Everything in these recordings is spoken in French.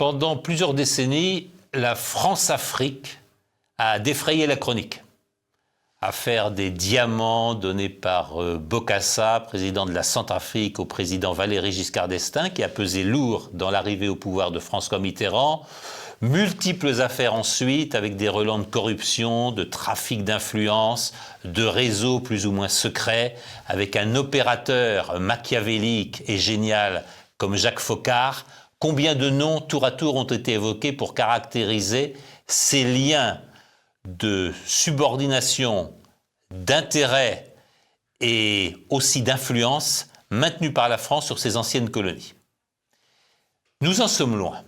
Pendant plusieurs décennies, la France-Afrique a défrayé la chronique. Affaire des diamants donnés par Bokassa, président de la Centrafrique, au président Valéry Giscard d'Estaing, qui a pesé lourd dans l'arrivée au pouvoir de François Mitterrand. Multiples affaires ensuite, avec des relents de corruption, de trafic d'influence, de réseaux plus ou moins secrets, avec un opérateur machiavélique et génial comme Jacques Foccart. Combien de noms tour à tour ont été évoqués pour caractériser ces liens de subordination, d'intérêt et aussi d'influence maintenus par la France sur ses anciennes colonies. Nous en sommes loin.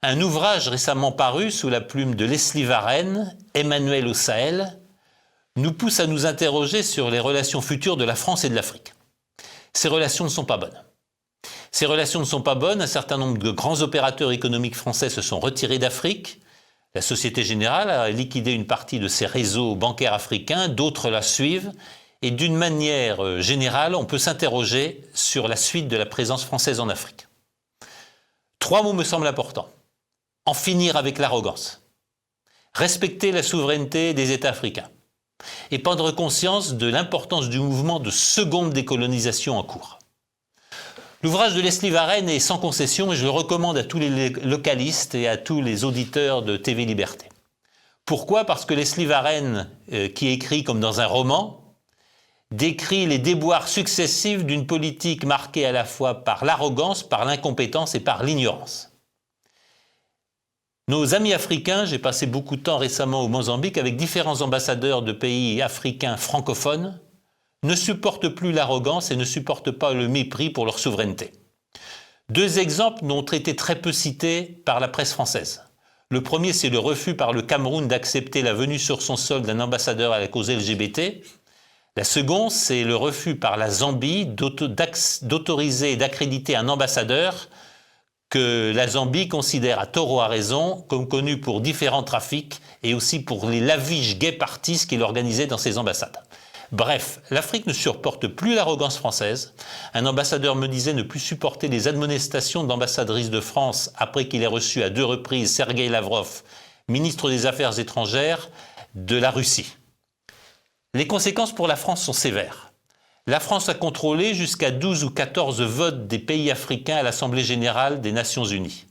Un ouvrage récemment paru sous la plume de Leslie Varenne, Emmanuel au Sahel, nous pousse à nous interroger sur les relations futures de la France et de l'Afrique. Ces relations ne sont pas bonnes. Ces relations ne sont pas bonnes, un certain nombre de grands opérateurs économiques français se sont retirés d'Afrique. La Société Générale a liquidé une partie de ses réseaux bancaires africains, d'autres la suivent, et d'une manière générale, on peut s'interroger sur la suite de la présence française en Afrique. 3 mots me semblent importants. En finir avec l'arrogance, respecter la souveraineté des États africains, et prendre conscience de l'importance du mouvement de seconde décolonisation en cours. L'ouvrage de Leslie Varenne est sans concession et je le recommande à tous les localistes et à tous les auditeurs de TV Liberté. Pourquoi ? Parce que Leslie Varenne, qui écrit comme dans un roman, décrit les déboires successifs d'une politique marquée à la fois par l'arrogance, par l'incompétence et par l'ignorance. Nos amis africains, j'ai passé beaucoup de temps récemment au Mozambique avec différents ambassadeurs de pays africains francophones, ne supportent plus l'arrogance et ne supportent pas le mépris pour leur souveraineté. 2 exemples n'ont été très peu cités par la presse française. Le premier, c'est le refus par le Cameroun d'accepter la venue sur son sol d'un ambassadeur à la cause LGBT. La seconde, c'est le refus par la Zambie d'autoriser et d'accréditer un ambassadeur que la Zambie considère à tort ou à raison comme connu pour différents trafics et aussi pour les lavish gay parties qu'il organisait dans ses ambassades. Bref, l'Afrique ne supporte plus l'arrogance française. Un ambassadeur me disait ne plus supporter les admonestations de l'ambassadrice de France après qu'il ait reçu à 2 reprises Sergueï Lavrov, ministre des Affaires étrangères de la Russie. Les conséquences pour la France sont sévères. La France a contrôlé jusqu'à 12 ou 14 votes des pays africains à l'Assemblée générale des Nations unies.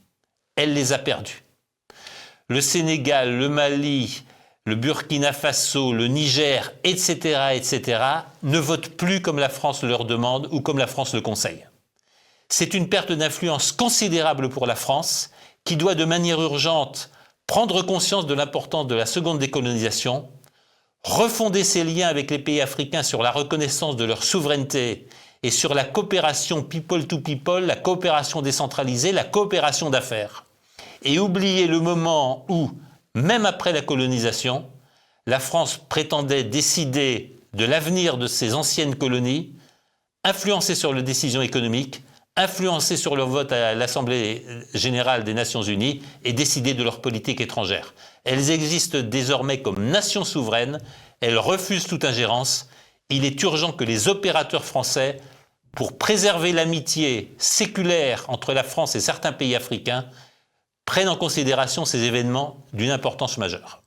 Elle les a perdus. Le Sénégal, le Mali, le Burkina Faso, le Niger, etc., ne votent plus comme la France leur demande ou comme la France le conseille. C'est une perte d'influence considérable pour la France qui doit de manière urgente prendre conscience de l'importance de la seconde décolonisation, refonder ses liens avec les pays africains sur la reconnaissance de leur souveraineté et sur la coopération people to people, la coopération décentralisée, la coopération d'affaires. Et oublier le moment où, même après la colonisation, la France prétendait décider de l'avenir de ses anciennes colonies, influencer sur les décisions économiques, influencer sur leur vote à l'Assemblée générale des Nations unies et décider de leur politique étrangère. Elles existent désormais comme nations souveraines, elles refusent toute ingérence. Il est urgent que les opérateurs français, pour préserver l'amitié séculaire entre la France et certains pays africains, prennent en considération ces événements d'une importance majeure.